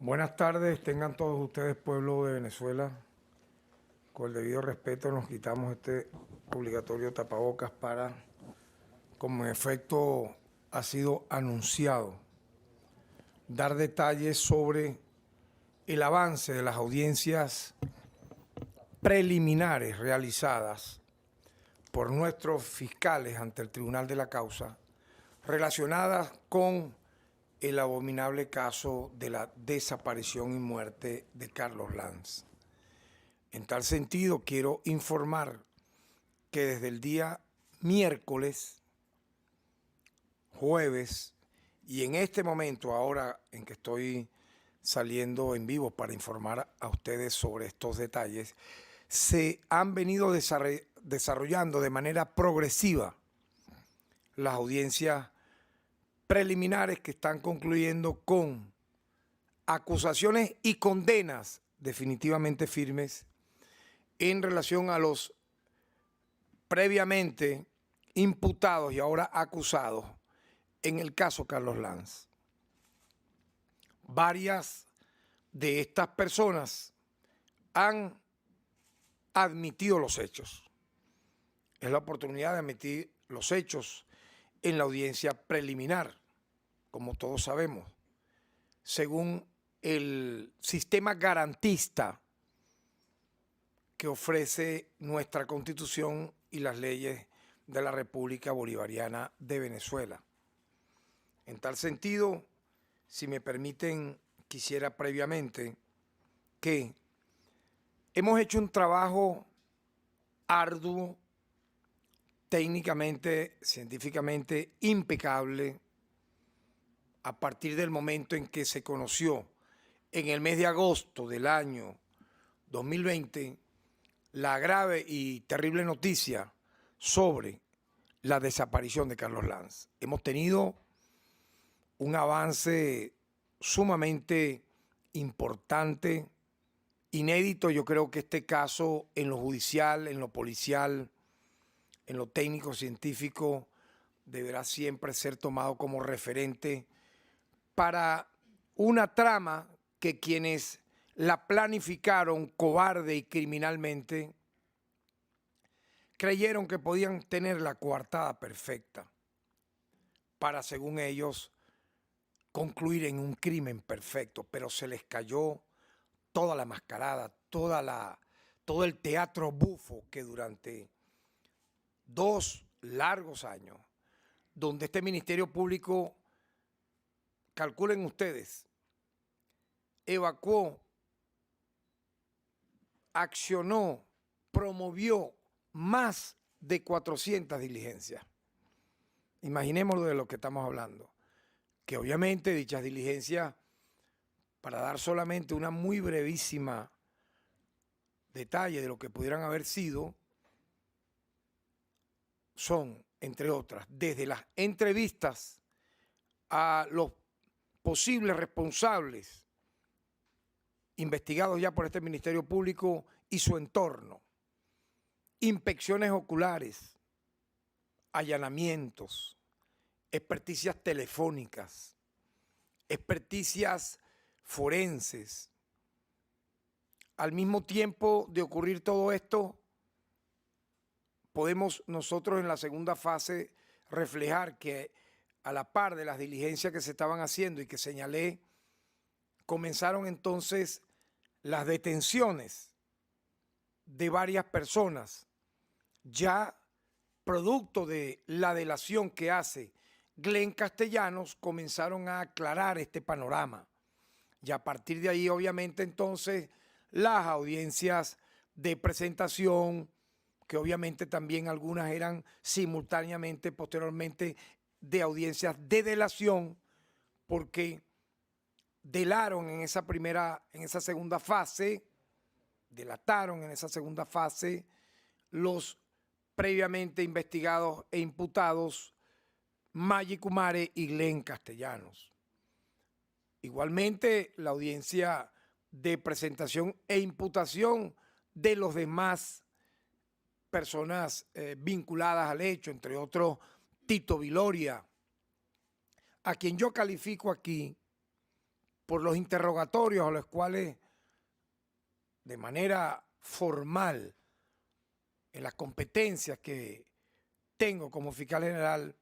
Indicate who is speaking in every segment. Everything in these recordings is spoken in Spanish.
Speaker 1: Buenas tardes, tengan todos ustedes, pueblo de Venezuela. Con el debido respeto nos quitamos este obligatorio tapabocas para, como en efecto ha sido anunciado, dar detalles sobre el avance de las audiencias preliminares realizadas por nuestros fiscales ante el Tribunal de la Causa relacionadas con el abominable caso de la desaparición y muerte de Carlos Lanz. En tal sentido, quiero informar que desde el día miércoles, jueves, y en este momento, ahora en que estoy saliendo en vivo para informar a ustedes sobre estos detalles, se han venido desarrollando de manera progresiva las audiencias preliminares que están concluyendo con acusaciones y condenas definitivamente firmes en relación a los previamente imputados y ahora acusados en el caso Carlos Lanz. Varias de estas personas han admitido los hechos. Es la oportunidad de admitir los hechos en la audiencia preliminar, como todos sabemos, según el sistema garantista que ofrece nuestra Constitución y las leyes de la República Bolivariana de Venezuela. En tal sentido, si me permiten, quisiera previamente que hemos hecho un trabajo arduo, técnicamente, científicamente impecable, a partir del momento en que se conoció en el mes de agosto del año 2020 la grave y terrible noticia sobre la desaparición de Carlos Lanz. Hemos tenido un avance sumamente importante, inédito. Yo creo que este caso en lo judicial, en lo policial, en lo técnico científico, deberá siempre ser tomado como referente para una trama que quienes la planificaron cobarde y criminalmente creyeron que podían tener la coartada perfecta para, según ellos, concluir en un crimen perfecto, pero se les cayó toda la mascarada, todo el teatro bufo que durante 2 largos años, donde este Ministerio Público, calculen ustedes, evacuó, accionó, promovió más de 400 diligencias. Imaginémoslo de lo que estamos hablando, que obviamente dichas diligencias, para dar solamente una muy brevísima detalle de lo que pudieran haber sido, son, entre otras, desde las entrevistas a los posibles responsables investigados ya por este Ministerio Público y su entorno, inspecciones oculares, allanamientos, experticias telefónicas, experticias forenses. Al mismo tiempo de ocurrir todo esto, podemos nosotros en la segunda fase reflejar que a la par de las diligencias que se estaban haciendo y que señalé, comenzaron entonces las detenciones de varias personas, ya producto de la delación que hace Glenn Castellanos, comenzaron a aclarar este panorama. Y a partir de ahí, obviamente, entonces, las audiencias de presentación, que obviamente también algunas eran simultáneamente, posteriormente, de audiencias de delación, porque delataron en esa segunda fase los previamente investigados e imputados Maggie Kumare y Glenn Castellanos. Igualmente, la audiencia de presentación e imputación de los demás personas vinculadas al hecho, entre otros Tito Viloria, a quien yo califico aquí por los interrogatorios a los cuales de manera formal, en las competencias que tengo como fiscal general,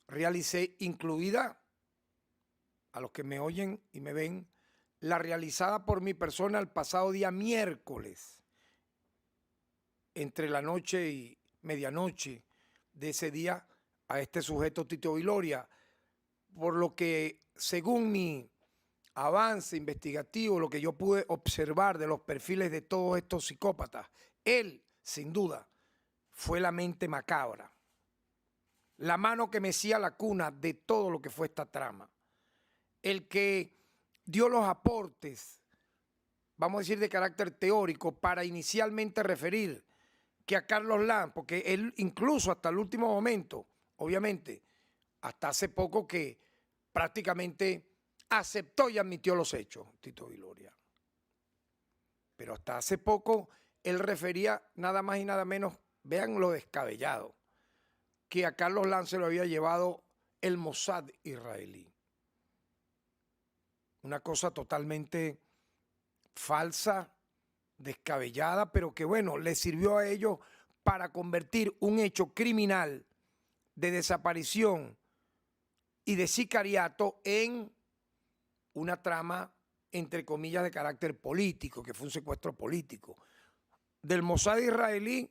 Speaker 1: realicé, incluida, a los que me oyen y me ven, la realizada por mi persona el pasado día miércoles, entre la noche y medianoche de ese día, a este sujeto Tito Viloria, por lo que, según mi avance investigativo, lo que yo pude observar de los perfiles de todos estos psicópatas, él, sin duda, fue la mente macabra, la mano que mecía la cuna de todo lo que fue esta trama, el que dio los aportes, vamos a decir de carácter teórico, para inicialmente referir que a Carlos Lanz, porque él incluso hasta el último momento, obviamente, hasta hace poco que prácticamente aceptó y admitió los hechos, Tito Viloria. Pero hasta hace poco él refería nada más y nada menos, vean lo descabellado, que a Carlos Lanz se lo había llevado el Mossad israelí. Una cosa totalmente falsa, descabellada, pero que bueno, le sirvió a ellos para convertir un hecho criminal de desaparición y de sicariato en una trama, entre comillas, de carácter político, que fue un secuestro político. Del Mossad israelí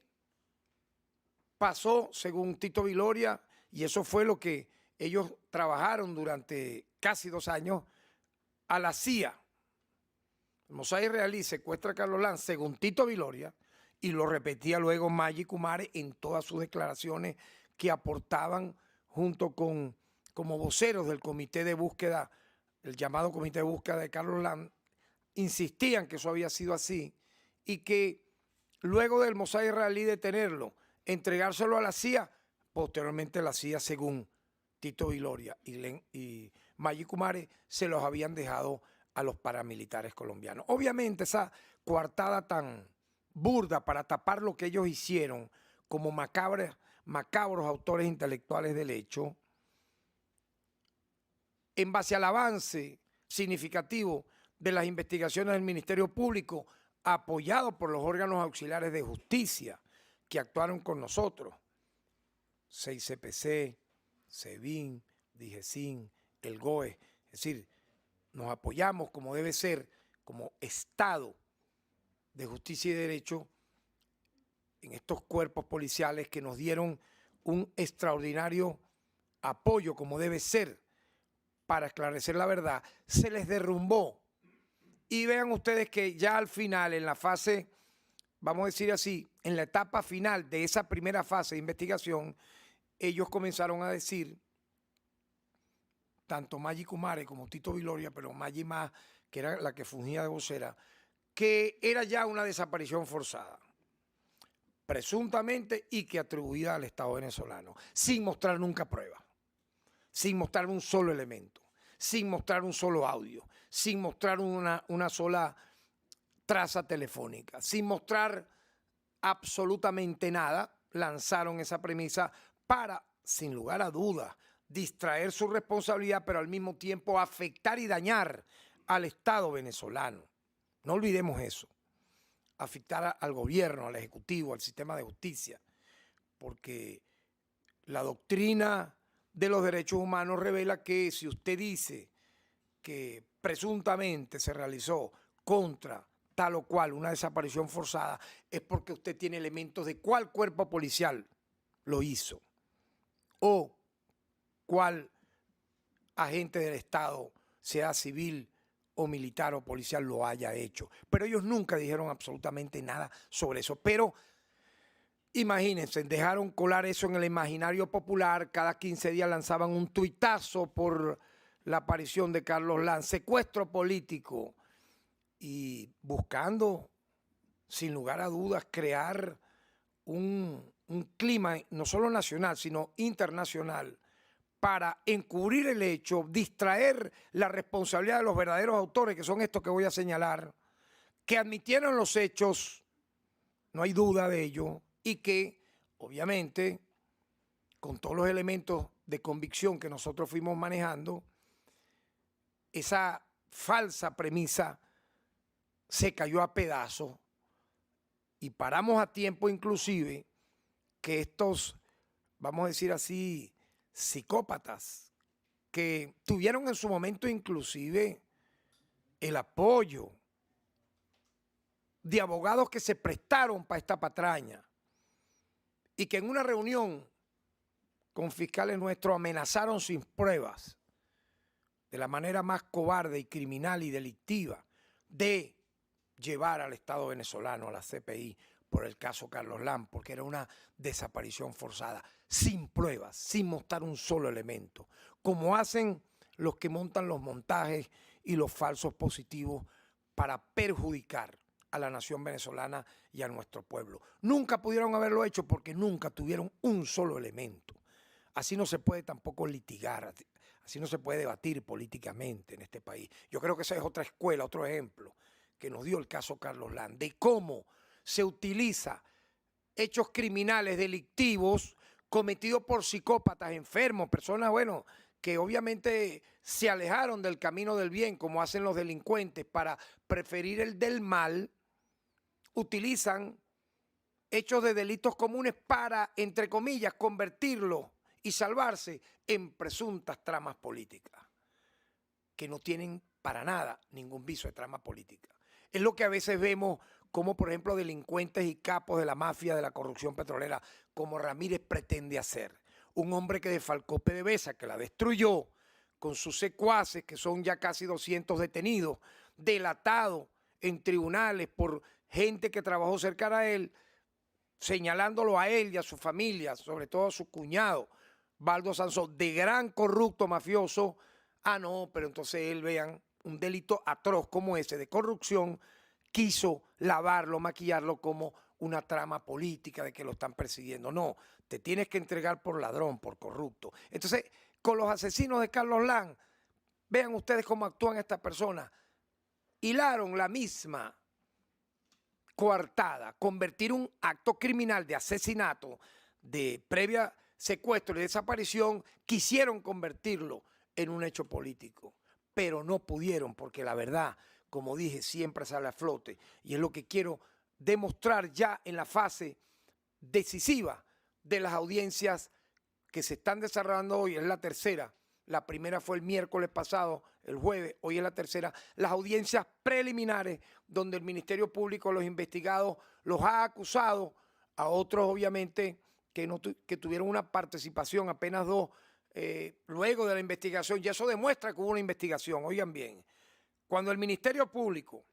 Speaker 1: pasó, según Tito Viloria, y eso fue lo que ellos trabajaron durante casi 2 años, a la CIA. El Mossad israelí secuestra a Carlos Lanz, según Tito Viloria, y lo repetía luego Maggi Kumare en todas sus declaraciones que aportaban junto con, como voceros del comité de búsqueda, el llamado comité de búsqueda de Carlos Lanz, insistían que eso había sido así y que luego del Mossad israelí detenerlo, entregárselo a la CIA, posteriormente la CIA, según Tito Viloria y Maggi Kumare, se los habían dejado a los paramilitares colombianos. Obviamente esa coartada tan burda para tapar lo que ellos hicieron como macabros autores intelectuales del hecho, en base al avance significativo de las investigaciones del Ministerio Público, apoyado por los órganos auxiliares de justicia que actuaron con nosotros, 6CPC, SEBIN, DIGESIN, el GOE, es decir, nos apoyamos como debe ser, como Estado de Justicia y Derecho, en estos cuerpos policiales que nos dieron un extraordinario apoyo como debe ser para esclarecer la verdad. Se les derrumbó. Y vean ustedes que ya al final, en la fase, vamos a decir así, en la etapa final de esa primera fase de investigación, ellos comenzaron a decir, tanto Maggi Kumare como Tito Viloria, pero Maggi más, que era la que fungía de vocera, que era ya una desaparición forzada, presuntamente, y que atribuida al Estado venezolano, sin mostrar nunca pruebas, sin mostrar un solo elemento, sin mostrar un solo audio, sin mostrar una sola traza telefónica, sin mostrar absolutamente nada. Lanzaron esa premisa para, sin lugar a dudas, distraer su responsabilidad, pero al mismo tiempo afectar y dañar al Estado venezolano. No olvidemos eso. Afectar al gobierno, al Ejecutivo, al sistema de justicia, porque la doctrina de los derechos humanos revela que si usted dice que presuntamente se realizó contra tal o cual una desaparición forzada, es porque usted tiene elementos de cuál cuerpo policial lo hizo o cuál agente del Estado, sea civil o militar o policial, lo haya hecho. Pero ellos nunca dijeron absolutamente nada sobre eso. Pero imagínense, dejaron colar eso en el imaginario popular. Cada 15 días lanzaban un tuitazo por la aparición de Carlos Lanz, secuestro político, y buscando, sin lugar a dudas, crear un clima no solo nacional, sino internacional, para encubrir el hecho, distraer la responsabilidad de los verdaderos autores, que son estos que voy a señalar, que admitieron los hechos, no hay duda de ello, y que, obviamente, con todos los elementos de convicción que nosotros fuimos manejando, esa falsa premisa se cayó a pedazos y paramos a tiempo inclusive que estos, vamos a decir así, psicópatas que tuvieron en su momento inclusive el apoyo de abogados que se prestaron para esta patraña y que en una reunión con fiscales nuestros amenazaron sin pruebas, de la manera más cobarde y criminal y delictiva, de llevar al Estado venezolano a la CPI por el caso Carlos Lam, porque era una desaparición forzada, sin pruebas, sin mostrar un solo elemento, como hacen los que montan los montajes y los falsos positivos para perjudicar a la nación venezolana y a nuestro pueblo. Nunca pudieron haberlo hecho porque nunca tuvieron un solo elemento. Así no se puede tampoco litigar, así no se puede debatir políticamente en este país. Yo creo que esa es otra escuela, otro ejemplo que nos dio el caso Carlos Lam, de cómo se utiliza hechos criminales delictivos cometidos por psicópatas, enfermos, personas, bueno, que obviamente se alejaron del camino del bien, como hacen los delincuentes, para preferir el del mal, utilizan hechos de delitos comunes para, entre comillas, convertirlos y salvarse en presuntas tramas políticas, que no tienen para nada ningún viso de trama política. Es lo que a veces vemos como, por ejemplo, delincuentes y capos de la mafia de la corrupción petrolera, como Ramírez pretende hacer. Un hombre que defalcó PDVSA, que la destruyó, con sus secuaces, que son ya casi 200 detenidos, delatados en tribunales por gente que trabajó cercana a él, señalándolo a él y a su familia, sobre todo a su cuñado, Baldo Sansón, de gran corrupto mafioso. Ah, no, pero entonces él, vean, un delito atroz como ese de corrupción, quiso lavarlo, maquillarlo como una trama política de que lo están persiguiendo. No, te tienes que entregar por ladrón, por corrupto. Entonces, con los asesinos de Carlos Lam, vean ustedes cómo actúan estas personas. Hilaron la misma coartada, convertir un acto criminal de asesinato, de previa secuestro y desaparición, quisieron convertirlo en un hecho político, pero no pudieron, porque la verdad, como dije, siempre sale a flote, y es lo que quiero demostrar ya en la fase decisiva de las audiencias que se están desarrollando hoy. Es la tercera. La primera fue el miércoles pasado, el jueves, hoy es la tercera. Las audiencias preliminares, donde el Ministerio Público, los investigados, los ha acusado, a otros obviamente que tuvieron una participación, apenas dos, luego de la investigación, y eso demuestra que hubo una investigación. Oigan bien, cuando el Ministerio Público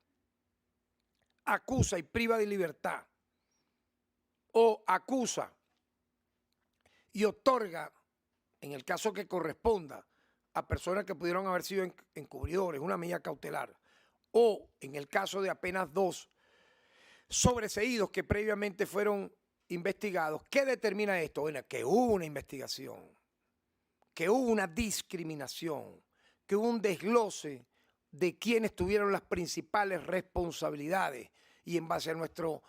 Speaker 1: acusa y priva de libertad, o acusa y otorga, en el caso que corresponda, a personas que pudieron haber sido encubridores, una medida cautelar, o en el caso de apenas dos sobreseídos que previamente fueron investigados, ¿qué determina esto? Bueno, que hubo una investigación, que hubo una discriminación, que hubo un desglose de quienes tuvieron las principales responsabilidades, y en base a nuestro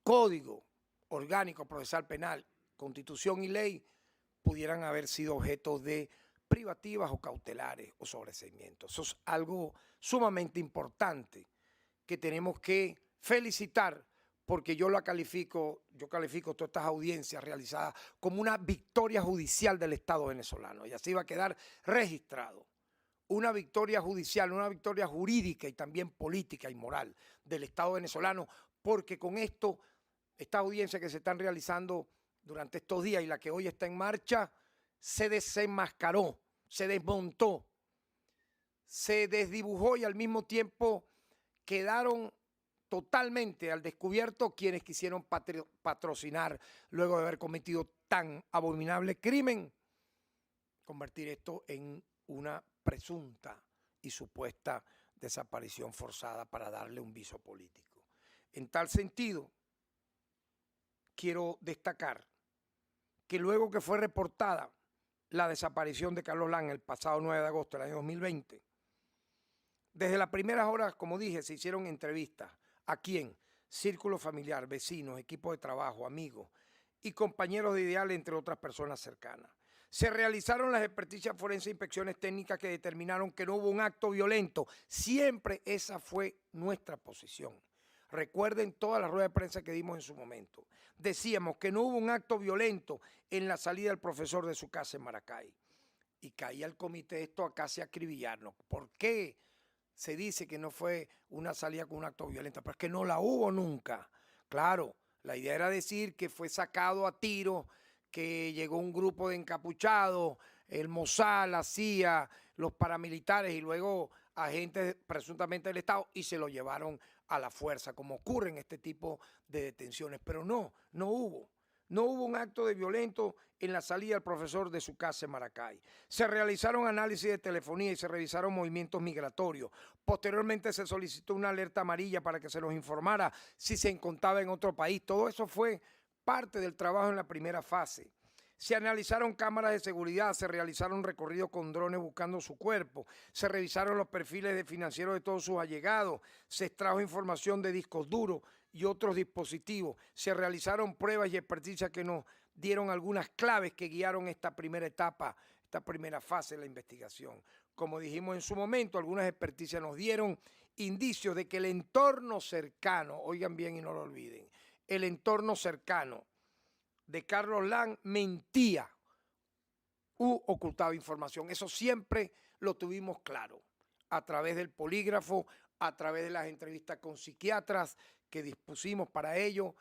Speaker 1: Código Orgánico Procesal Penal, Constitución y Ley, pudieran haber sido objeto de privativas o cautelares o sobreseimientos. Eso es algo sumamente importante que tenemos que felicitar, porque yo califico todas estas audiencias realizadas como una victoria judicial del Estado venezolano, y así va a quedar registrado. Una victoria judicial, una victoria jurídica y también política y moral del Estado venezolano, porque con esto, estas audiencias que se están realizando durante estos días y la que hoy está en marcha, se desenmascaró, se desmontó, se desdibujó, y al mismo tiempo quedaron totalmente al descubierto quienes quisieron patrocinar, luego de haber cometido tan abominable crimen, convertir esto en una presunta y supuesta desaparición forzada para darle un viso político. En tal sentido, quiero destacar que luego que fue reportada la desaparición de Carlos Lam el pasado 9 de agosto del año 2020, desde las primeras horas, como dije, se hicieron entrevistas. ¿A quién? Círculo familiar, vecinos, equipo de trabajo, amigos y compañeros de ideal, entre otras personas cercanas. Se realizaron las experticias forenses e inspecciones técnicas que determinaron que no hubo un acto violento. Siempre esa fue nuestra posición. Recuerden toda la rueda de prensa que dimos en su momento. Decíamos que no hubo un acto violento en la salida del profesor de su casa en Maracay. Y caía el comité esto a casi acribillarnos. ¿Por qué se dice que no fue una salida con un acto violento? Porque no la hubo nunca. Claro, la idea era decir que fue sacado a tiro, que llegó un grupo de encapuchados, el Mossad, la CIA, los paramilitares y luego agentes presuntamente del Estado y se lo llevaron a la fuerza, como ocurre en este tipo de detenciones. Pero no hubo. No hubo un acto de violento en la salida del profesor de su casa en Maracay. Se realizaron análisis de telefonía y se revisaron movimientos migratorios. Posteriormente se solicitó una alerta amarilla para que se nos informara si se encontraba en otro país. Todo eso fue parte del trabajo en la primera fase. Se analizaron cámaras de seguridad, se realizaron recorridos con drones buscando su cuerpo, se revisaron los perfiles de financieros de todos sus allegados, se extrajo información de discos duros y otros dispositivos, se realizaron pruebas y experticias que nos dieron algunas claves que guiaron esta primera etapa, esta primera fase de la investigación. Como dijimos en su momento, algunas experticias nos dieron indicios de que el entorno cercano, oigan bien y no lo olviden, el entorno cercano de Carlos Lam mentía u ocultaba información. Eso siempre lo tuvimos claro, a través del polígrafo, a través de las entrevistas con psiquiatras que dispusimos para ello,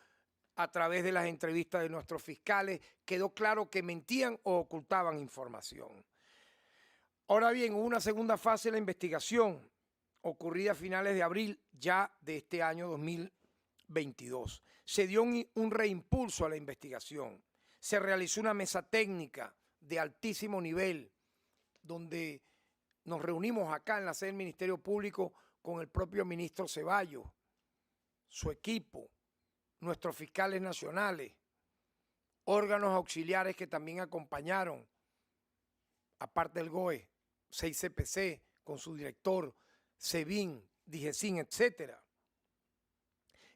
Speaker 1: a través de las entrevistas de nuestros fiscales, quedó claro que mentían o ocultaban información. Ahora bien, hubo una segunda fase de la investigación, ocurrida a finales de abril ya de este año 2022. Se dio un reimpulso a la investigación. Se realizó una mesa técnica de altísimo nivel, donde nos reunimos acá en la sede del Ministerio Público con el propio ministro Ceballos, su equipo, nuestros fiscales nacionales, órganos auxiliares que también acompañaron, aparte del GOE, 6CPC, con su director, SEBIN, DIGESIN, etcétera.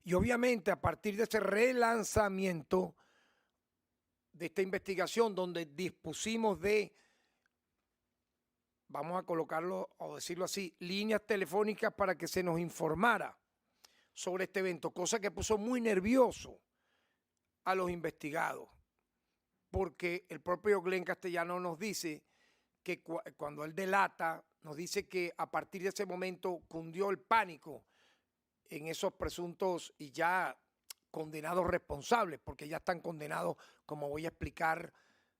Speaker 1: Y obviamente a partir de ese relanzamiento de esta investigación donde dispusimos de, vamos a colocarlo o decirlo así, líneas telefónicas para que se nos informara sobre este evento, cosa que puso muy nervioso a los investigados, porque el propio Glenn Castellano nos dice que cuando él delata, nos dice que a partir de ese momento cundió el pánico en esos presuntos y ya condenados responsables, porque ya están condenados, como voy a explicar,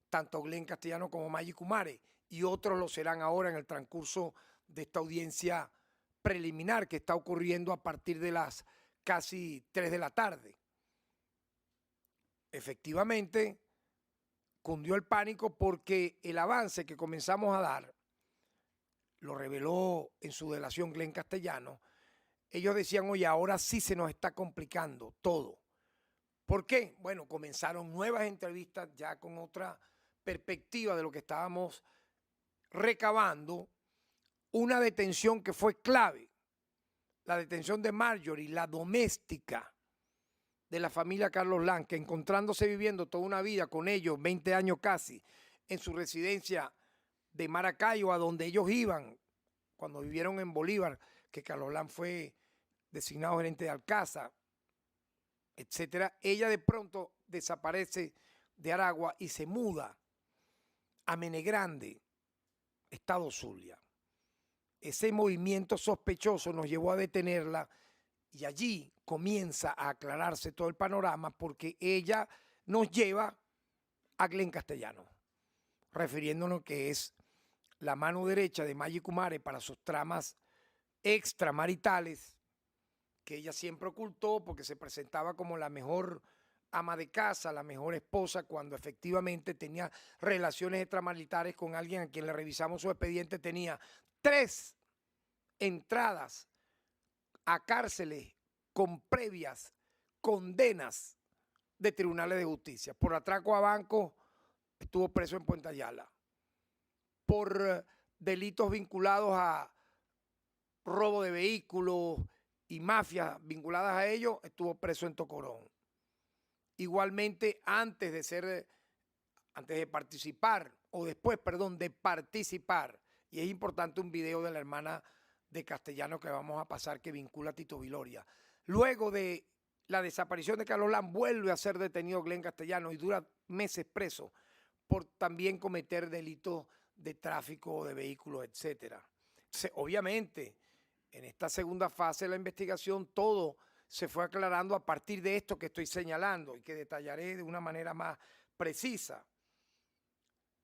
Speaker 1: tanto Glenn Castellano como Maggie Kumare, y otros lo serán ahora en el transcurso de esta audiencia preliminar que está ocurriendo a partir de las casi 3 de la tarde. Efectivamente, cundió el pánico porque el avance que comenzamos a dar, lo reveló en su delación Glenn Castellano. Ellos decían, oye, ahora sí se nos está complicando todo. ¿Por qué? Bueno, comenzaron nuevas entrevistas ya con otra perspectiva de lo que estábamos recabando. Una detención que fue clave, la detención de Marjorie, la doméstica de la familia Carlos Lam, que encontrándose viviendo toda una vida con ellos, 20 años casi, en su residencia de Maracaibo, a donde ellos iban cuando vivieron en Bolívar, que Carlos Lam fue designado gerente de Alcázar, etcétera. Ella de pronto desaparece de Aragua y se muda a Menegrande, Estado Zulia. Ese movimiento sospechoso nos llevó a detenerla y allí comienza a aclararse todo el panorama porque ella nos lleva a Glenn Castellano, refiriéndonos que es la mano derecha de Maggie Kumare para sus tramas extramaritales que ella siempre ocultó porque se presentaba como la mejor ama de casa, la mejor esposa, cuando efectivamente tenía relaciones extramaritales con alguien a quien le revisamos su expediente. Tenía 3 entradas a cárceles con previas condenas de tribunales de justicia. Por atraco a banco estuvo preso en Puente Ayala. Por delitos vinculados a robo de vehículos y mafias vinculadas a ello, estuvo preso en Tocorón. Igualmente, antes de participar perdón, de participar, y es importante un video de la hermana de Castellano que vamos a pasar que vincula a Tito Viloria. Luego de la desaparición de Carlos Lanz, vuelve a ser detenido Glenn Castellano y dura meses preso por también cometer delitos de tráfico de vehículos, etcétera. Entonces, obviamente, en esta segunda fase de la investigación, todo se fue aclarando a partir de esto que estoy señalando y que detallaré de una manera más precisa.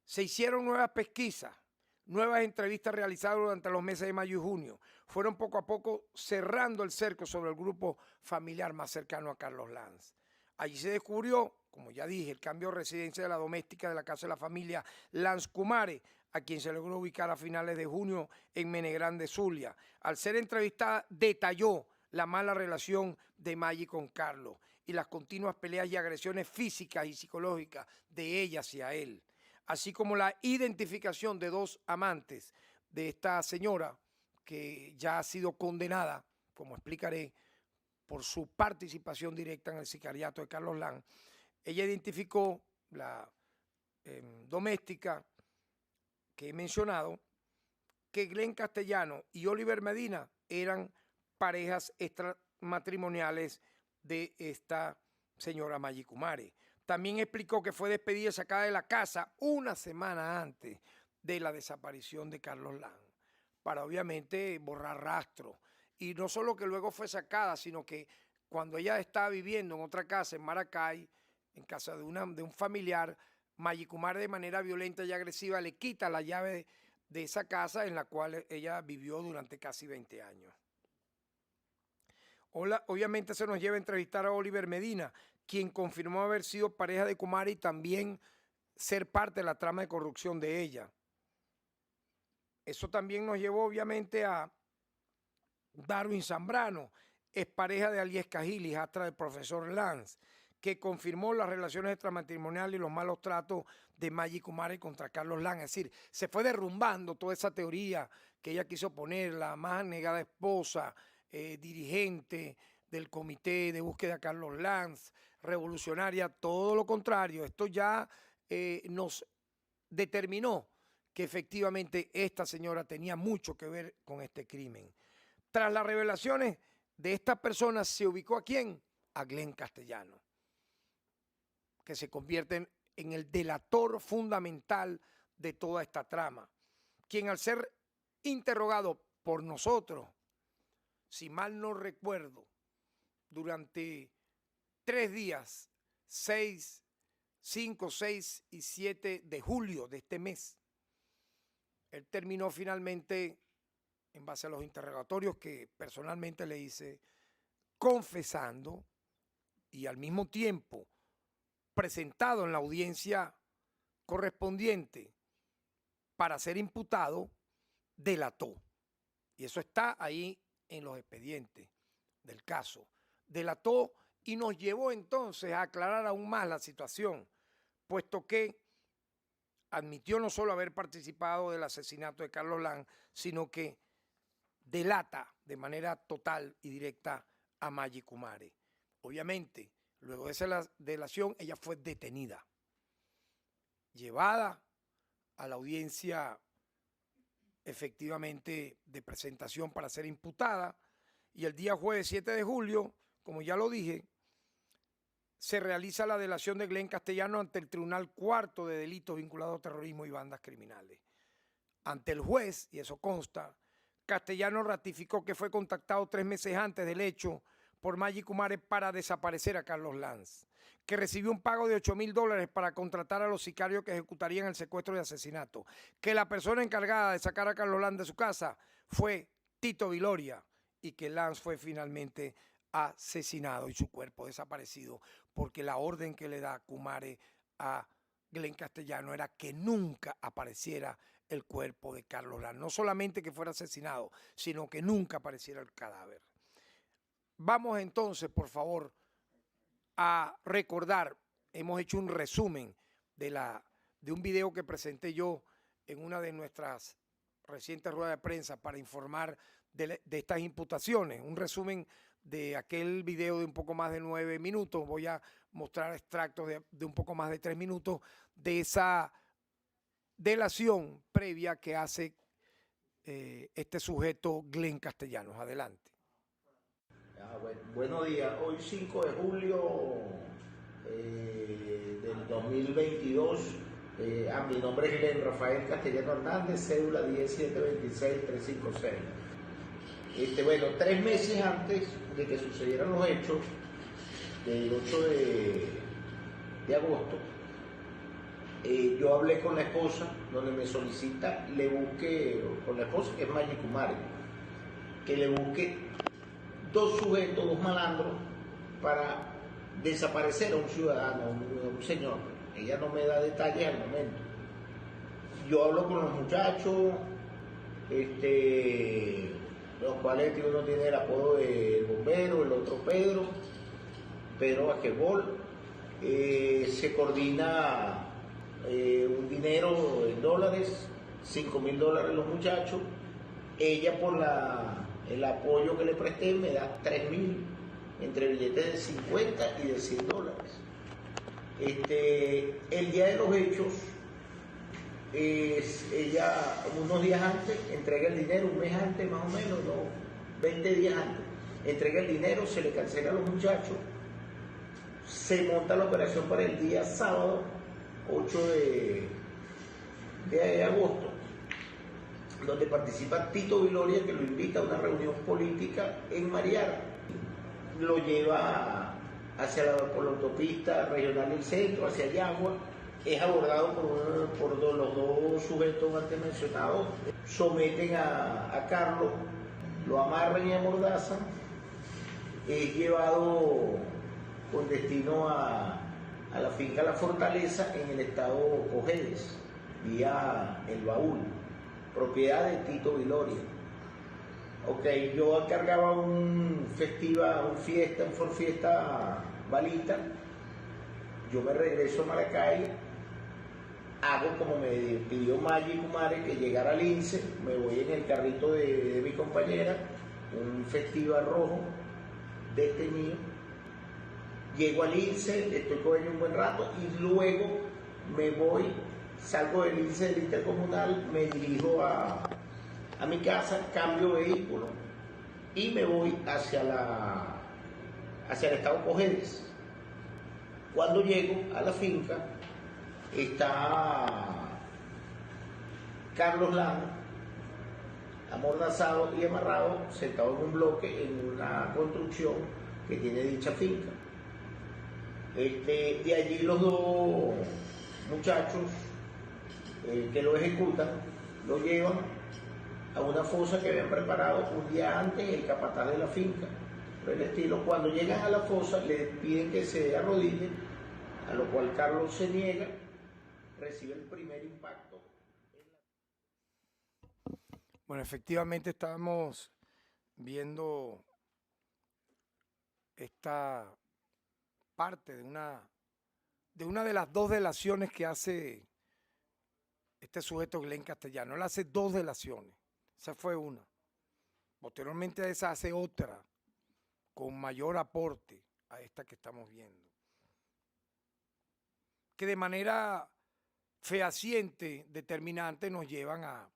Speaker 1: Se hicieron nuevas pesquisas, nuevas entrevistas realizadas durante los meses de mayo y junio. Fueron poco a poco cerrando el cerco sobre el grupo familiar más cercano a Carlos Lanz. Allí se descubrió, como ya dije, el cambio de residencia de la doméstica de la casa de la familia Lanz Kumare, a quien se logró ubicar a finales de junio en Menegrande, Zulia. Al ser entrevistada, detalló la mala relación de Maggie con Carlos y las continuas peleas y agresiones físicas y psicológicas de ella hacia él, así como la identificación de dos amantes de esta señora que ya ha sido condenada, como explicaré, por su participación directa en el sicariato de Carlos Lanz. Ella identificó la doméstica que he mencionado, que Glenn Castellano y Oliver Medina eran parejas extramatrimoniales de esta señora Maggie Kumare. También explicó que fue despedida y sacada de la casa una semana antes de la desaparición de Carlos Lanz, para obviamente borrar rastro. Y no solo que luego fue sacada, sino que cuando ella estaba viviendo en otra casa en Maracay, en casa de un familiar, Maggie Kumare de manera violenta y agresiva le quita la llave de esa casa en la cual ella vivió durante casi 20 años. Obviamente se nos lleva a entrevistar a Oliver Medina, quien confirmó haber sido pareja de Kumare y también ser parte de la trama de corrupción de ella. Eso también nos llevó obviamente a Darwin Zambrano, expareja de Aliesca Gil, hijastra del profesor Lanz, que confirmó las relaciones extramatrimoniales y los malos tratos de Maggie Kumare contra Carlos Lanz. Es decir, se fue derrumbando toda esa teoría que ella quiso poner, la más negada esposa, dirigente del comité de búsqueda de Carlos Lanz, revolucionaria, todo lo contrario. Esto ya nos determinó que efectivamente esta señora tenía mucho que ver con este crimen. Tras las revelaciones de estas personas, ¿se ubicó a quién? A Glenn Castellano, que se convierte en el delator fundamental de toda esta trama, quien al ser interrogado por nosotros, si mal no recuerdo, durante 3 días, 6, 5, 6 y 7 de julio de este mes, él terminó finalmente, en base a los interrogatorios que personalmente le hice, confesando y al mismo tiempo presentado en la audiencia correspondiente para ser imputado, delató. Y eso está ahí en los expedientes del caso. Delató y nos llevó entonces a aclarar aún más la situación, puesto que admitió no solo haber participado del asesinato de Carlos Lanz, sino que delata de manera total y directa a Maggie Kumare. Obviamente, luego de esa delación, ella fue detenida, llevada a la audiencia efectivamente de presentación para ser imputada, y el día jueves 7 de julio, como ya lo dije, se realiza la delación de Glenn Castellano ante el Tribunal Cuarto de Delitos vinculados a terrorismo y bandas criminales. Ante el juez, y eso consta, Castellano ratificó que fue contactado 3 meses antes del hecho por Maggie Kumare para desaparecer a Carlos Lanz, que recibió un pago de $8,000 para contratar a los sicarios que ejecutarían el secuestro y asesinato, que la persona encargada de sacar a Carlos Lanz de su casa fue Tito Viloria y que Lanz fue finalmente asesinado y su cuerpo desaparecido, porque la orden que le da Kumare a Glenn Castellano era que nunca apareciera el cuerpo de Carlos Lanz, no solamente que fuera asesinado, sino que nunca apareciera el cadáver. Vamos entonces, por favor, a recordar, hemos hecho un resumen de un video que presenté yo en una de nuestras recientes ruedas de prensa para informar de estas imputaciones, un resumen de aquel video de un poco más de 9 minutos, voy a mostrar extractos de un poco más de 3 minutos de delación previa que hace este sujeto Glenn Castellanos. Adelante.
Speaker 2: Buenos días. Hoy 5 de julio del 2022. Mi nombre es Glenn Rafael Castellano Hernández, cédula 1726356. Bueno, 3 meses antes de que sucedieran los hechos, del 8 de agosto, yo hablé con la esposa, donde me solicita le busque, con la esposa que es Maggie Kumare, que le busque 2 sujetos, 2 malandros, para desaparecer a un ciudadano, a un señor. Ella no me da detalles al momento. Yo hablo con los muchachos, los cuales uno tiene el apodo de bombero, el otro Pedro Basquetbol. Se coordina un dinero en dólares, $5,000 los muchachos. Ella, por el apoyo que le presté, me da 3,000 entre billetes de 50 y de $100. El día de los hechos, ella unos días antes entrega el dinero, un mes antes más o menos, no, 20 días antes, entrega el dinero, se le cancela a los muchachos, se monta la operación para el día sábado 8 de agosto, donde participa Tito Viloria, que lo invita a una reunión política en Mariara. Lo lleva por la autopista regional del centro, hacia Yagua. Es abordado por los 2 sujetos antes mencionados. Someten a Carlos, lo amarran y amordazan. Es llevado con destino a la finca La Fortaleza en el estado Cojedes, vía El Baúl, propiedad de Tito Viloria. Yo cargaba un Ford Fiesta balita. Yo me regreso a Maracay, hago como me pidió Maggie Kumare, que llegara al INSE, me voy en el carrito de mi compañera, un Festiva rojo desteñido. Llego al INSE, estoy con ella un buen rato y luego me voy, salgo del INSE del Intercomunal, me dirijo a mi casa, cambio vehículo y me voy hacia el estado Cojedes. Cuando llego a la finca, está Carlos Lano, amordazado y amarrado, sentado en un bloque en una construcción que tiene dicha finca. De allí los 2 muchachos que lo ejecutan, lo llevan a una fosa que habían preparado un día antes el capataz de la finca. Por el estilo, cuando llegan a la fosa le piden que se arrodillen, a lo cual Carlos se niega, recibe el primer impacto.
Speaker 1: Bueno, efectivamente estábamos viendo esta parte de una de las 2 delaciones que hace este sujeto Glenn Castellano. Él hace 2 delaciones, esa fue una. Posteriormente a esa hace otra, con mayor aporte a esta que estamos viendo, que de manera fehaciente, determinante, nos llevan a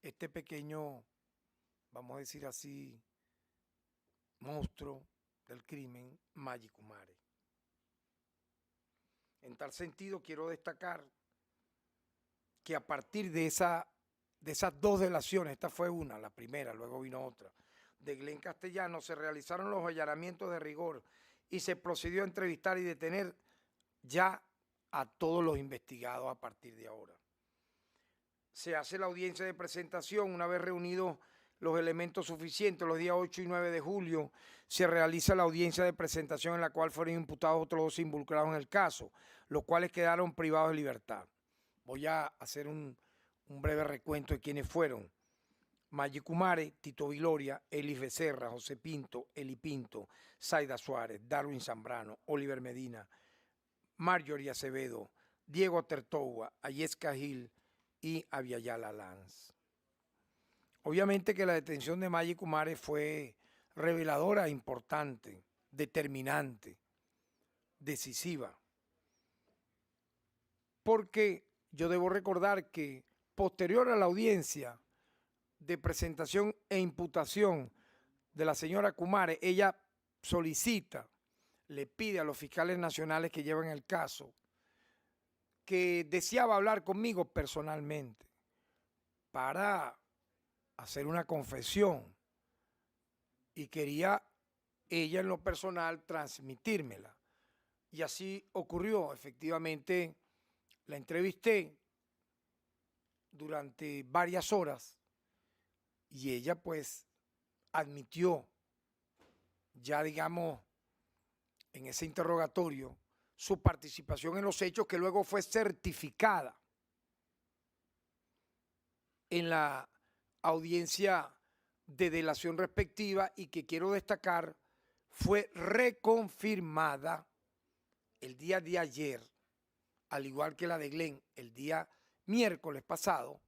Speaker 1: este pequeño, vamos a decir así, monstruo del crimen, Maggie Kumare. En tal sentido, quiero destacar que a partir de esas 2 delaciones, esta fue una, la primera, luego vino otra, de Glenn Castellano, se realizaron los allanamientos de rigor y se procedió a entrevistar y detener ya a todos los investigados a partir de ahora. Se hace la audiencia de presentación. Una vez reunidos los elementos suficientes, los días 8 y 9 de julio, se realiza la audiencia de presentación en la cual fueron imputados otros 2 involucrados en el caso, los cuales quedaron privados de libertad. Voy a hacer un breve recuento de quiénes fueron. Maggie Kumare, Tito Viloria, Elis Becerra, José Pinto, Eli Pinto, Zaida Suárez, Darwin Zambrano, Oliver Medina, Marjorie Acevedo, Diego Tertoua, Ayesca Gil y Aviala Lanz. Obviamente que la detención de Maggie Kumare fue reveladora, importante, determinante, decisiva, porque yo debo recordar que posterior a la audiencia de presentación e imputación de la señora Kumare, ella solicita, le pide a los fiscales nacionales que llevan el caso que deseaba hablar conmigo personalmente para hacer una confesión y quería ella en lo personal transmitírmela. Y así ocurrió. Efectivamente, la entrevisté durante varias horas y ella pues admitió ya, digamos, en ese interrogatorio su participación en los hechos, que luego fue certificada en la audiencia de delación respectiva y que quiero destacar fue reconfirmada el día de ayer, al igual que la de Glenn el día miércoles pasado,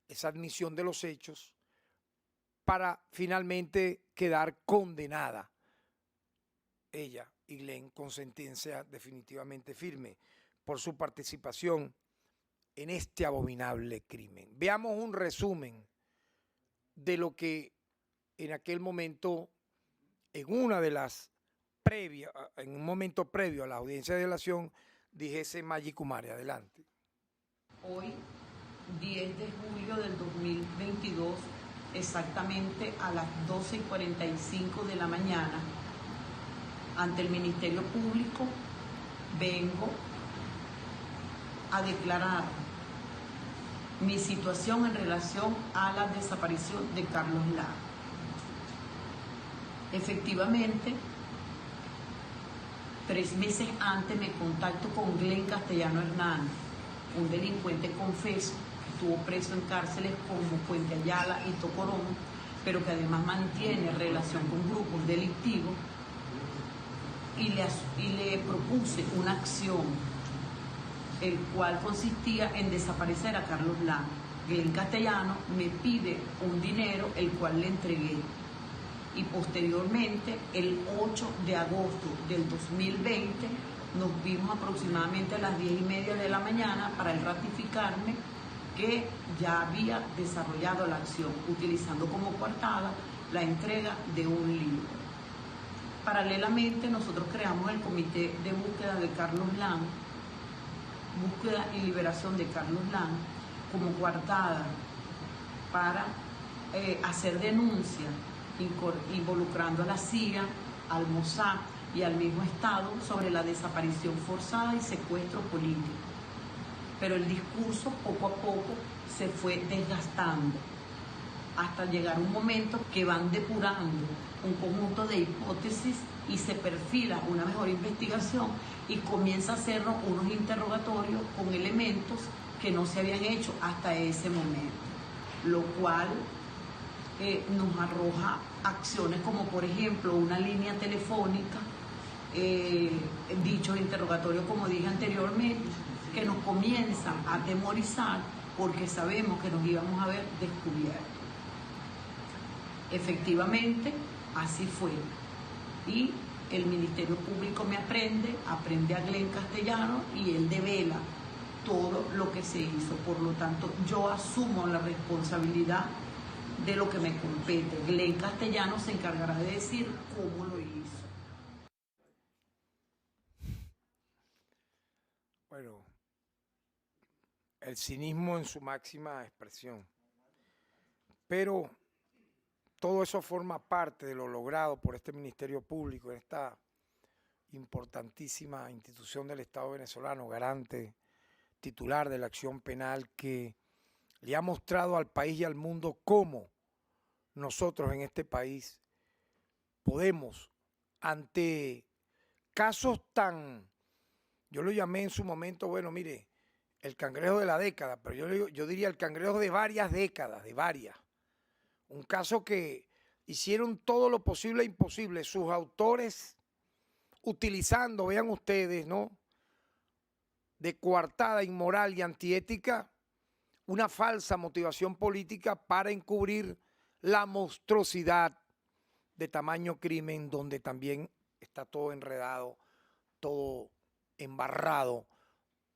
Speaker 1: esa admisión de los hechos para finalmente quedar condenada ella y Glenn con sentencia definitivamente firme por su participación en este abominable crimen. Veamos un resumen de lo que en aquel momento, en un momento previo a la audiencia de delación, dijese Maggie Kumare. Adelante.
Speaker 3: Hoy, 10 de julio del 2022, exactamente a las 12:45 de la mañana, ante el Ministerio Público, vengo a declarar mi situación en relación a la desaparición de Carlos Lara. Efectivamente, 3 meses antes me contacto con Glenn Castellano Hernández, un delincuente confeso que estuvo preso en cárceles como Puente Ayala y Tocorón, pero que además mantiene relación con grupos delictivos, y le propuse una acción, el cual consistía en desaparecer a Carlos Lara. Glenn Castellano me pide un dinero, el cual le entregué. Y posteriormente, el 8 de agosto del 2020, nos vimos aproximadamente a las 10:30 de la mañana para él ratificarme que ya había desarrollado la acción, utilizando como coartada la entrega de un libro. Paralelamente, nosotros creamos el Comité de Búsqueda de Carlos Lara, búsqueda y liberación de Carlos Lara, como coartada para hacer denuncia, involucrando a la CIA, al Mossad y al mismo Estado sobre la desaparición forzada y secuestro político. Pero el discurso poco a poco se fue desgastando, hasta llegar un momento que van depurando un conjunto de hipótesis y se perfila una mejor investigación y comienza a hacernos unos interrogatorios con elementos que no se habían hecho hasta ese momento, lo cual nos arroja acciones como, por ejemplo, una línea telefónica, dichos interrogatorios, como dije anteriormente, que nos comienzan a atemorizar porque sabemos que nos íbamos a ver descubiertos. Efectivamente, así fue. Y el Ministerio Público me aprende a Glenn Castellano y él devela todo lo que se hizo. Por lo tanto, yo asumo la responsabilidad de lo que me compete. Glenn Castellano se encargará de decir cómo lo hizo.
Speaker 1: Bueno, el cinismo en su máxima expresión. Pero todo eso forma parte de lo logrado por este Ministerio Público, en esta importantísima institución del Estado venezolano, garante, titular de la acción penal, que le ha mostrado al país y al mundo cómo nosotros en este país podemos, ante casos tan, yo lo llamé en su momento, bueno, mire, el cangrejo de la década, pero yo diría el cangrejo de varias décadas, de varias. Un caso que hicieron todo lo posible e imposible sus autores, utilizando, vean ustedes, ¿no?, de coartada, inmoral y antiética, una falsa motivación política para encubrir la monstruosidad de tamaño crimen, donde también está todo enredado, todo embarrado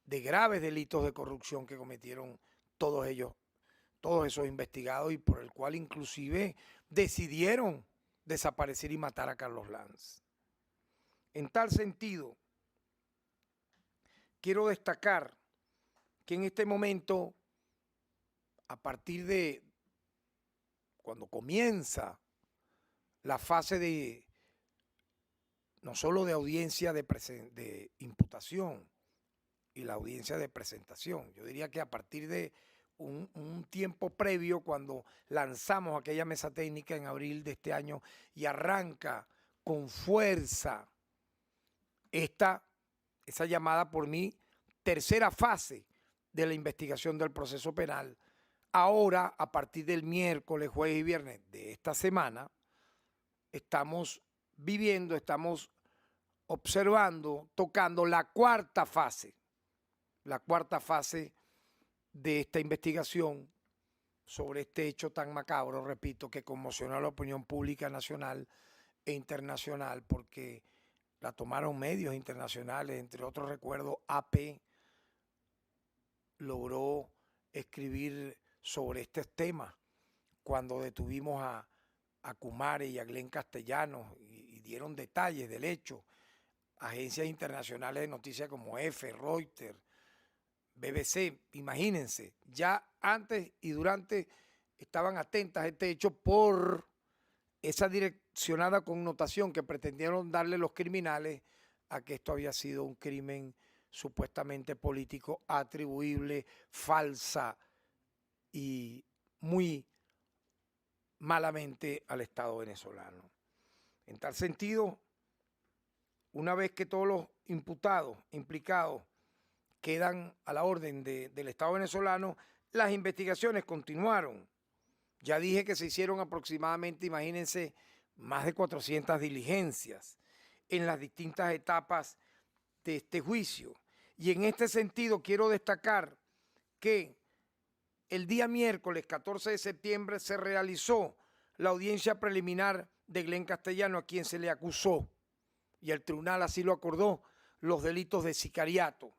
Speaker 1: de graves delitos de corrupción que cometieron todos ellos, todos esos investigados, y por el cual inclusive decidieron desaparecer y matar a Carlos Lanz. En tal sentido, quiero destacar que en este momento, a partir de cuando comienza la fase de no solo de audiencia de imputación y la audiencia de presentación, yo diría que a partir de un tiempo previo, cuando lanzamos aquella mesa técnica en abril de este año y arranca con fuerza esa llamada por mí tercera fase de la investigación del proceso penal. Ahora, a partir del miércoles, jueves y viernes de esta semana, estamos observando, tocando la cuarta fase de esta investigación sobre este hecho tan macabro, repito, que conmocionó a la opinión pública nacional e internacional, porque la tomaron medios internacionales, entre otros recuerdo AP logró escribir sobre este tema cuando detuvimos a Kumare y a Glenn Castellanos y dieron detalles del hecho. Agencias internacionales de noticias como EFE, Reuters, BBC, imagínense, ya antes y durante estaban atentas a este hecho por esa direccionada connotación que pretendieron darle los criminales a que esto había sido un crimen supuestamente político, atribuible, falsa y muy malamente al Estado venezolano. En tal sentido, una vez que todos los imputados, implicados, quedan a la orden del Estado venezolano, las investigaciones continuaron. Ya dije que se hicieron aproximadamente, imagínense, más de 400 diligencias en las distintas etapas de este juicio. Y en este sentido quiero destacar que el día miércoles 14 de septiembre se realizó la audiencia preliminar de Glenn Castellano, a quien se le acusó, y el tribunal así lo acordó, los delitos de sicariato,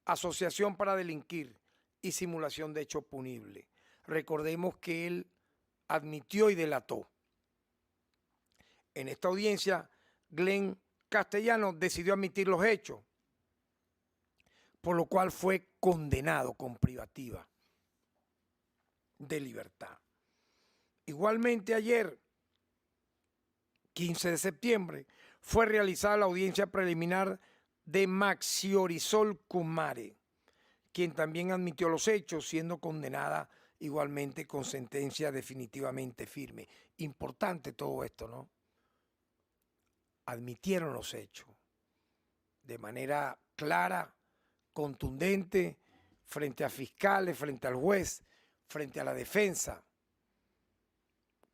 Speaker 1: asociación para delinquir y simulación de hecho punible. Recordemos que él admitió y delató. En esta audiencia, Glenn Castellano decidió admitir los hechos, por lo cual fue condenado con privativa de libertad. Igualmente ayer, 15 de septiembre, fue realizada la audiencia preliminar de Maxiorizol Kumare, quien también admitió los hechos, siendo condenada igualmente con sentencia definitivamente firme. Importante todo esto, ¿no? Admitieron los hechos de manera clara, contundente, frente a fiscales, frente al juez, frente a la defensa,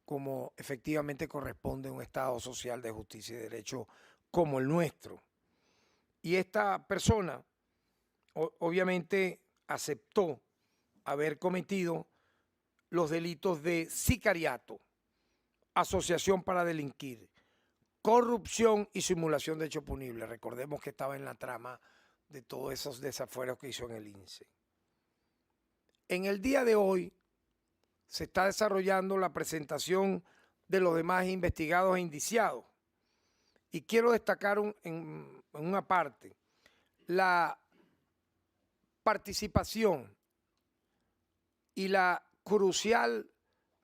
Speaker 1: como efectivamente corresponde a un Estado social de justicia y derecho como el nuestro. Y esta persona obviamente aceptó haber cometido los delitos de sicariato, asociación para delinquir, corrupción y simulación de hecho punible. Recordemos que estaba en la trama de todos esos desafueros que hizo en el INSE. En el día de hoy se está desarrollando la presentación de los demás investigados e indiciados. Y quiero destacar en una parte la participación y la crucial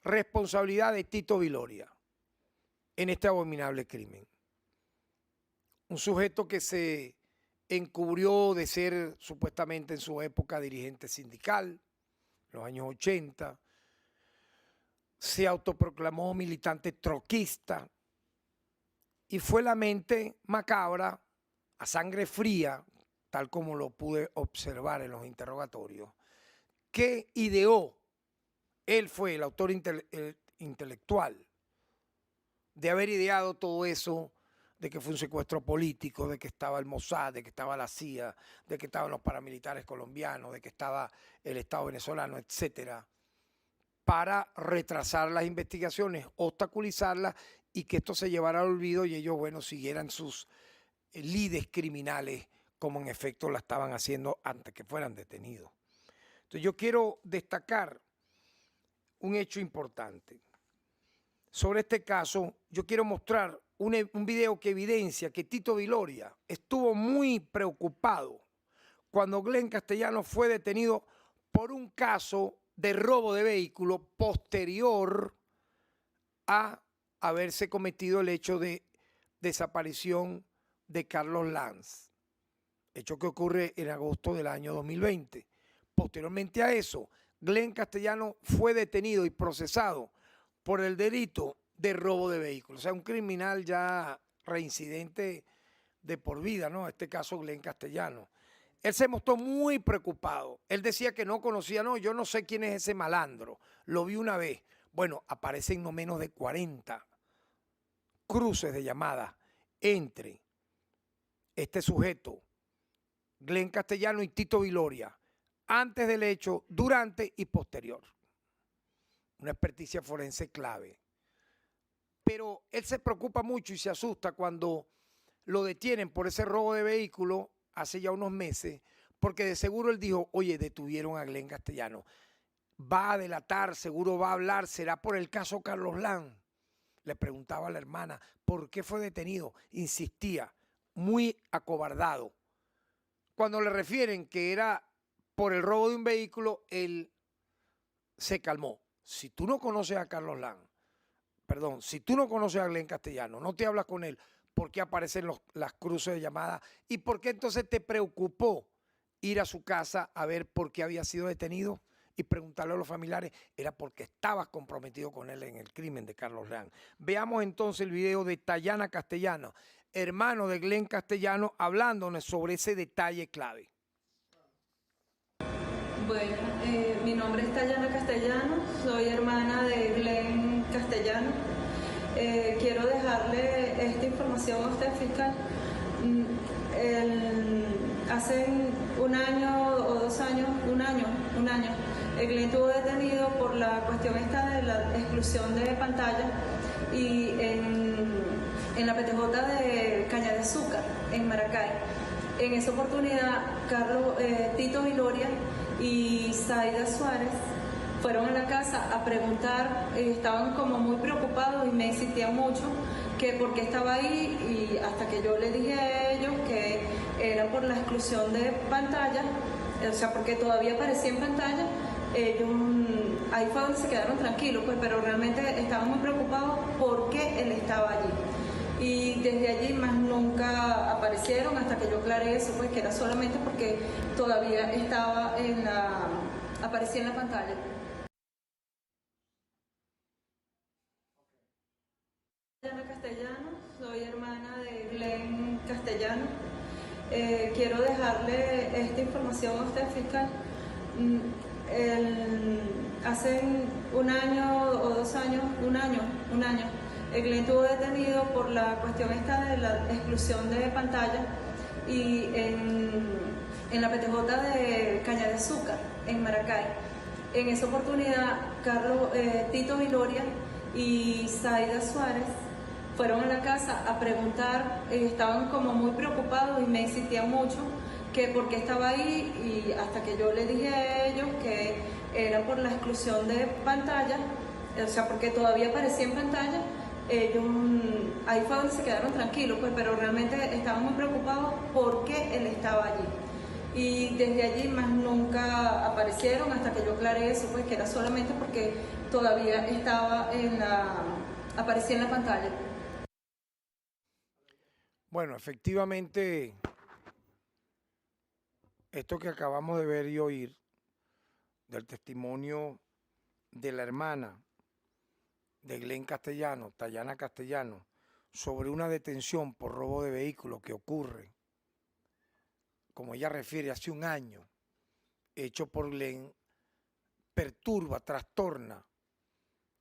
Speaker 1: responsabilidad de Tito Viloria en este abominable crimen. Un sujeto que se encubrió de ser supuestamente en su época dirigente sindical, en los años 80, se autoproclamó militante troquista y fue la mente macabra, a sangre fría, tal como lo pude observar en los interrogatorios, que ideó, él fue el autor intelectual de haber ideado todo eso, de que fue un secuestro político, de que estaba el Mossad, de que estaba la CIA, de que estaban los paramilitares colombianos, de que estaba el Estado venezolano, etcétera, para retrasar las investigaciones, obstaculizarlas y que esto se llevara al olvido y ellos, bueno, siguieran sus lides criminales como en efecto la estaban haciendo antes que fueran detenidos. Entonces yo quiero destacar un hecho importante. Sobre este caso, yo quiero mostrar un video que evidencia que Tito Viloria estuvo muy preocupado cuando Glenn Castellanos fue detenido por un caso de robo de vehículo posterior a haberse cometido el hecho de desaparición de Carlos Lanz, hecho que ocurre en agosto del año 2020. Posteriormente a eso, Glenn Castellanos fue detenido y procesado por el delito de robo de vehículos. O sea, un criminal ya reincidente de por vida, ¿no? En este caso, Glenn Castellanos. Él se mostró muy preocupado. Él decía que no conocía, no, yo no sé quién es ese malandro. Lo vi una vez. Bueno, aparecen no menos de 40 cruces de llamadas entre este sujeto, Glenn Castellanos, y Tito Viloria, antes del hecho, durante y posterior. Una experticia forense clave. Pero él se preocupa mucho y se asusta cuando lo detienen por ese robo de vehículo hace ya unos meses, porque de seguro él dijo, oye, detuvieron a Glenn Castellanos. Va a delatar, seguro va a hablar, será por el caso Carlos Lanz. Le preguntaba a la hermana, ¿por qué fue detenido? Insistía, muy acobardado. Cuando le refieren que era por el robo de un vehículo, él se calmó. Si tú no conoces a Carlos Lanz, perdón, si tú no conoces a Glenn Castellanos, no te hablas con él, ¿por qué aparecen las cruces de llamada? ¿Y por qué entonces te preocupó ir a su casa a ver por qué había sido detenido y preguntarle a los familiares? Era porque estabas comprometido con él en el crimen de Carlos Lanz. Veamos entonces el video de Tayana Castellanos, hermano de Glenn Castellanos, hablándonos sobre ese detalle clave.
Speaker 4: Bueno, mi nombre es Tayana Castellanos, soy hermana de Glenn Castellanos. Quiero dejarle esta información a usted, fiscal. Hace un año o 2 años, un año, Glenn estuvo detenido por la cuestión esta de la exclusión de pantalla y en la PTJ de Caña de Azúcar, en Maracay. En esa oportunidad, Tito Viloria y Zaida Suárez fueron a la casa a preguntar, estaban como muy preocupados y me insistían mucho que por qué estaba ahí, y hasta que yo le dije a ellos que era por la exclusión de pantalla, o sea, porque todavía aparecía en pantalla. Ellos ahí fue donde se quedaron tranquilos, pues, pero realmente estaban muy preocupados porque él estaba allí. Y desde allí más nunca aparecieron hasta que yo aclaré eso, pues que era solamente porque todavía estaba aparecía en la pantalla. Tayana Castellanos, soy hermana de Glenn Castellanos. Quiero dejarle esta información a usted, fiscal. Hace un año o 2 años, un año, Glenn estuvo detenido por la cuestión esta de la exclusión de pantalla y en la PTJ de Caña de Azúcar, en Maracay. En esa oportunidad, Tito Viloria y Zaida Suárez fueron a la casa a preguntar, estaban como muy preocupados y me insistían mucho que por qué estaba ahí, y hasta que yo le dije a ellos que era por la exclusión de pantalla, o sea, porque todavía aparecía en pantalla. Ellos ahí fue donde se quedaron tranquilos, pues, pero realmente estaban muy preocupados porque él estaba allí. Y desde allí más nunca aparecieron hasta que yo aclaré eso, pues que era solamente porque todavía estaba aparecía en la pantalla.
Speaker 1: Bueno, efectivamente, esto que acabamos de ver y oír del testimonio de la hermana de Glenn Castellanos, Tayana Castellanos, sobre una detención por robo de vehículos que ocurre, como ella refiere, hace un año, hecho por Glenn, perturba, trastorna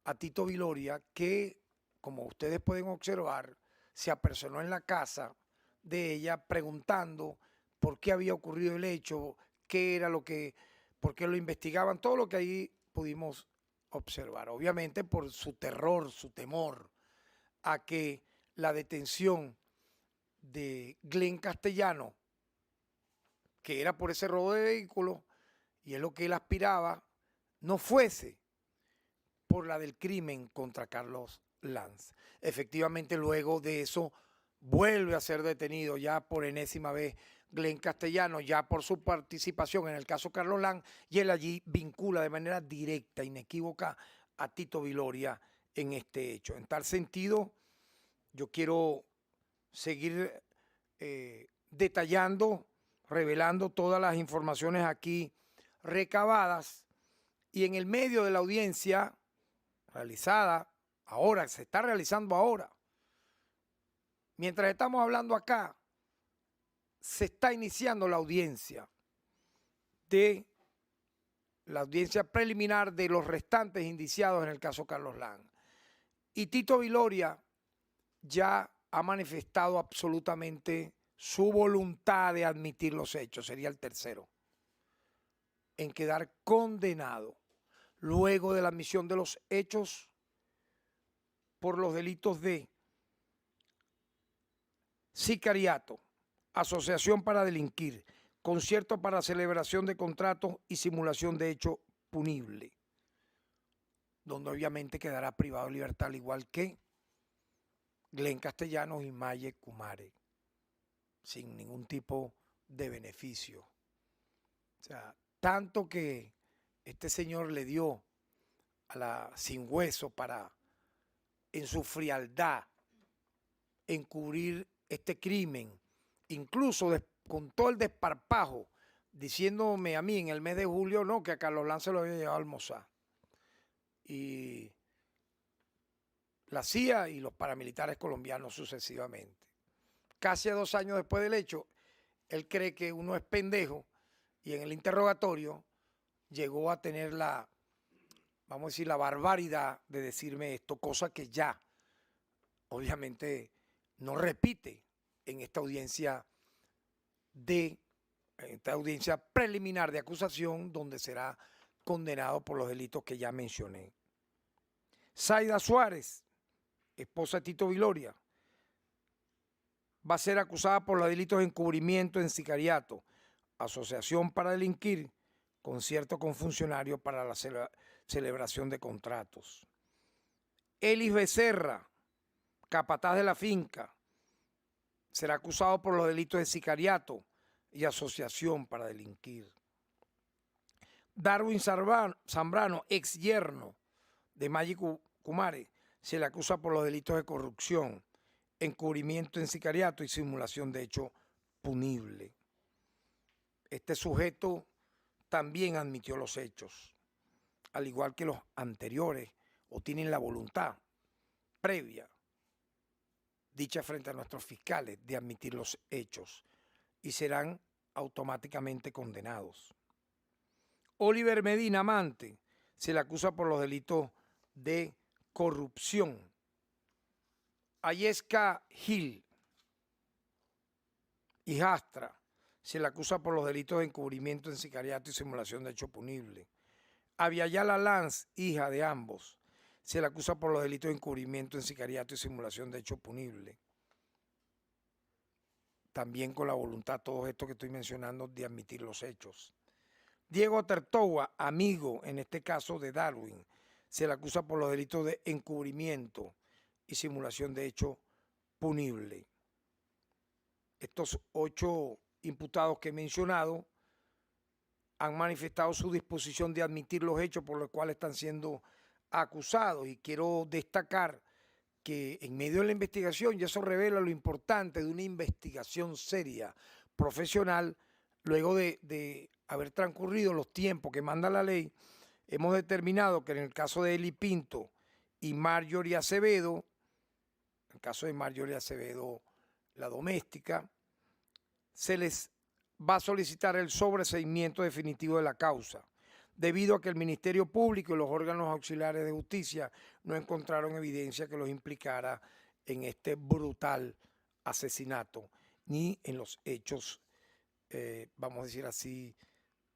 Speaker 1: a Tito Viloria, que, como ustedes pueden observar, se apersonó en la casa de ella preguntando por qué había ocurrido el hecho, qué era lo que, por qué lo investigaban, todo lo que ahí pudimos observar. Obviamente por su terror, su temor a que la detención de Glenn Castellanos que era por ese robo de vehículos, y es lo que él aspiraba, no fuese por la del crimen contra Carlos Lanz. Efectivamente, luego de eso, vuelve a ser detenido ya por enésima vez Glenn Castellanos, ya por su participación en el caso Carlos Lanz, y él allí vincula de manera directa, inequívoca, a Tito Viloria en este hecho. En tal sentido, yo quiero seguir detallando, revelando todas las informaciones aquí recabadas, y en el medio de la audiencia realizada ahora, se está realizando ahora, mientras estamos hablando acá, se está iniciando la audiencia preliminar de los restantes indiciados en el caso Carlos Lanz. Y Tito Viloria ya ha manifestado absolutamente su voluntad de admitir los hechos, sería el tercero, en quedar condenado luego de la admisión de los hechos por los delitos de sicariato, asociación para delinquir, concierto para celebración de contratos y simulación de hecho punible, donde obviamente quedará privado de libertad, al igual que Glenn Castellanos y Maye Kumare, sin ningún tipo de beneficio. O sea, tanto que este señor le dio a la sin hueso para, en su frialdad, encubrir este crimen, incluso con todo el desparpajo, diciéndome a mí en el mes de julio, no, que a Carlos Lanz se lo había llevado a almorzar. Y la CIA y los paramilitares colombianos sucesivamente. Casi 2 años después del hecho, él cree que uno es pendejo, y en el interrogatorio llegó a tener la, vamos a decir, la barbaridad de decirme esto, cosa que ya obviamente no repite en esta audiencia preliminar de acusación, donde será condenado por los delitos que ya mencioné. Zaida Suárez, esposa de Tito Viloria, va a ser acusada por los delitos de encubrimiento en sicariato, asociación para delinquir, concierto con funcionarios para la celebración de contratos. Elis Becerra, capataz de la finca, será acusado por los delitos de sicariato y asociación para delinquir. Darwin Zambrano, ex yerno de Maye Kumare, se le acusa por los delitos de corrupción, encubrimiento en sicariato y simulación de hecho punible. Este sujeto también admitió los hechos, al igual que los anteriores, o tienen la voluntad previa, dicha frente a nuestros fiscales, de admitir los hechos y serán automáticamente condenados. Oliver Medina Amante se le acusa por los delitos de corrupción. Ayesca Gil, hijastra, se le acusa por los delitos de encubrimiento en sicariato y simulación de hecho punible. Aviala Lanz, hija de ambos, se le acusa por los delitos de encubrimiento en sicariato y simulación de hecho punible. También con la voluntad, todos estos que estoy mencionando, de admitir los hechos. Diego Tertoa, amigo, en este caso de Darwin, se le acusa por los delitos de encubrimiento y simulación de hecho punible. Estos 8 imputados que he mencionado han manifestado su disposición de admitir los hechos por los cuales están siendo acusados, y quiero destacar que en medio de la investigación, y eso revela lo importante de una investigación seria, profesional, luego de haber transcurrido los tiempos que manda la ley, hemos determinado que en el caso de Eli Pinto y Marjorie Acevedo, en el caso de Marjorie Acevedo, la doméstica, se les va a solicitar el sobreseimiento definitivo de la causa, debido a que el Ministerio Público y los órganos auxiliares de justicia no encontraron evidencia que los implicara en este brutal asesinato, ni en los hechos, vamos a decir así,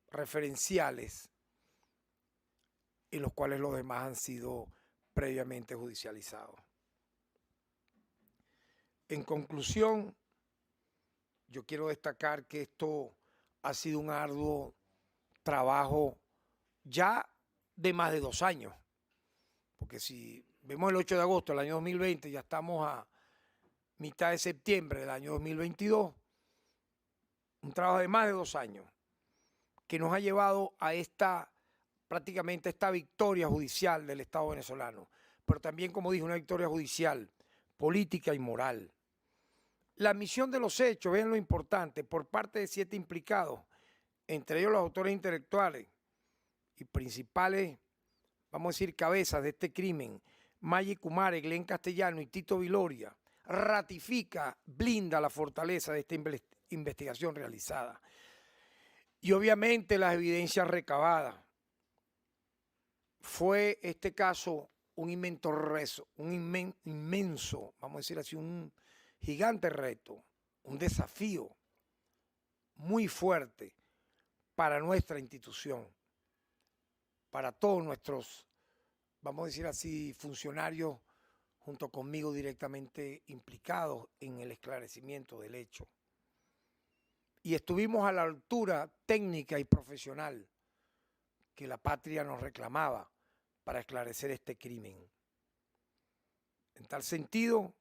Speaker 1: referenciales, en los cuales los demás han sido previamente judicializados. En conclusión, yo quiero destacar que esto ha sido un arduo trabajo ya de más de 2 años, porque si vemos el 8 de agosto del año 2020, ya estamos a mitad de septiembre del año 2022, un trabajo de más de 2 años que nos ha llevado a prácticamente esta victoria judicial del Estado venezolano, pero también, como dije, una victoria judicial, política y moral. La admisión de los hechos, vean lo importante, por parte de 7 implicados, entre ellos los autores intelectuales y principales, vamos a decir, cabezas de este crimen, Maggi Kumare, Glenn Castellano y Tito Viloria, ratifica, blinda la fortaleza de esta investigación realizada. Y obviamente las evidencias recabadas. Fue este caso un inmenso, vamos a decir así, un gigante reto, un desafío muy fuerte para nuestra institución, para todos nuestros, vamos a decir así, funcionarios junto conmigo directamente implicados en el esclarecimiento del hecho. Y estuvimos a la altura técnica y profesional que la patria nos reclamaba para esclarecer este crimen. En tal sentido,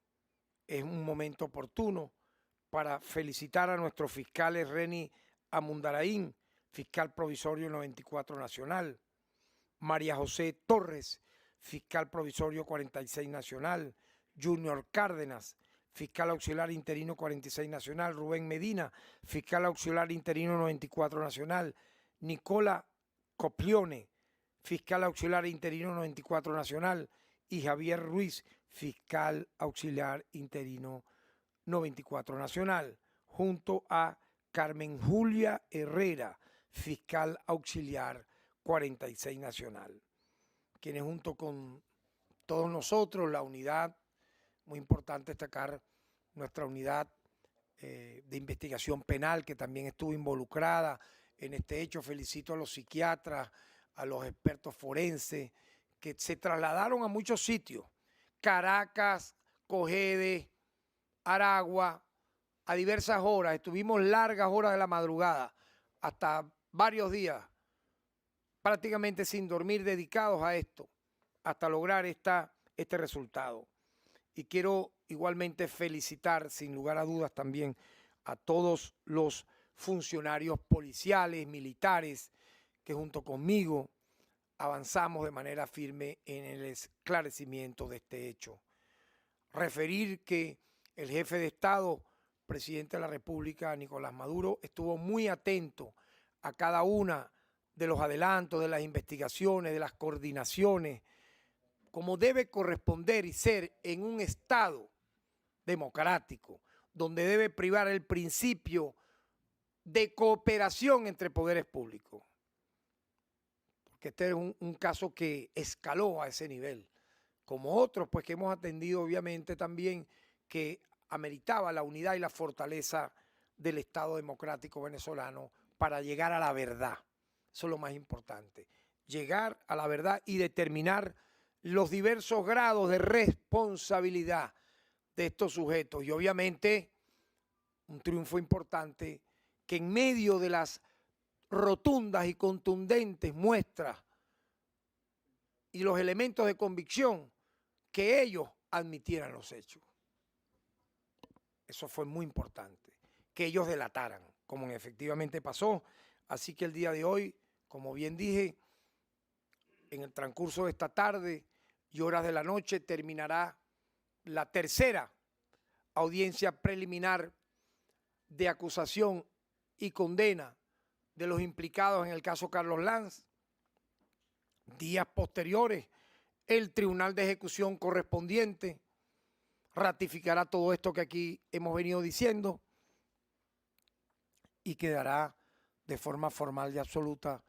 Speaker 1: es un momento oportuno para felicitar a nuestros fiscales Reni Amundaraín, fiscal provisorio 94 Nacional, María José Torres, fiscal provisorio 46 Nacional, Junior Cárdenas, fiscal auxiliar interino 46 Nacional, Rubén Medina, fiscal auxiliar interino 94 Nacional, Nicola Coplione, fiscal auxiliar interino 94 Nacional, y Javier Ruiz, fiscal auxiliar interino 94 Nacional, junto a Carmen Julia Herrera, fiscal auxiliar 46 Nacional, quienes junto con todos nosotros, la unidad, muy importante destacar nuestra unidad de investigación penal, que también estuvo involucrada en este hecho. Felicito a los psiquiatras, a los expertos forenses, que se trasladaron a muchos sitios, Caracas, Cogede, Aragua, a diversas horas. Estuvimos largas horas de la madrugada, hasta varios días, prácticamente sin dormir, dedicados a esto, hasta lograr este resultado. Y quiero igualmente felicitar, sin lugar a dudas también, a todos los funcionarios policiales, militares, que junto conmigo avanzamos de manera firme en el esclarecimiento de este hecho. Referir que el jefe de Estado, presidente de la República, Nicolás Maduro, estuvo muy atento a cada una de los adelantos, de las investigaciones, de las coordinaciones, como debe corresponder y ser en un Estado democrático, donde debe privar el principio de cooperación entre poderes públicos. Porque este es un caso que escaló a ese nivel, como otros pues que hemos atendido obviamente también, que ameritaba la unidad y la fortaleza del Estado democrático venezolano para llegar a la verdad. Eso es lo más importante, llegar a la verdad y determinar los diversos grados de responsabilidad de estos sujetos. Y obviamente un triunfo importante que en medio de las rotundas y contundentes muestras y los elementos de convicción, que ellos admitieran los hechos. Eso fue muy importante, que ellos delataran, como efectivamente pasó. Así que el día de hoy, como bien dije, en el transcurso de esta tarde y horas de la noche terminará la tercera audiencia preliminar de acusación y condena de los implicados en el caso Carlos Lanz. Días posteriores, el Tribunal de Ejecución correspondiente ratificará todo esto que aquí hemos venido diciendo y quedará de forma formal y absoluta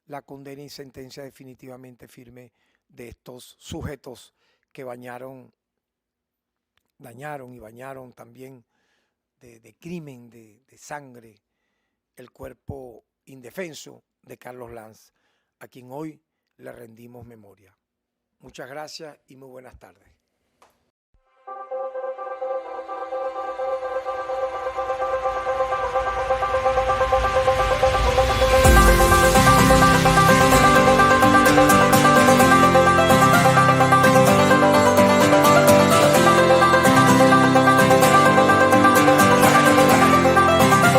Speaker 1: la condena y sentencia definitivamente firme de estos sujetos que dañaron y bañaron también de crimen, de sangre, el cuerpo indefenso de Carlos Lanz, a quien hoy le rendimos memoria. Muchas gracias y muy buenas tardes.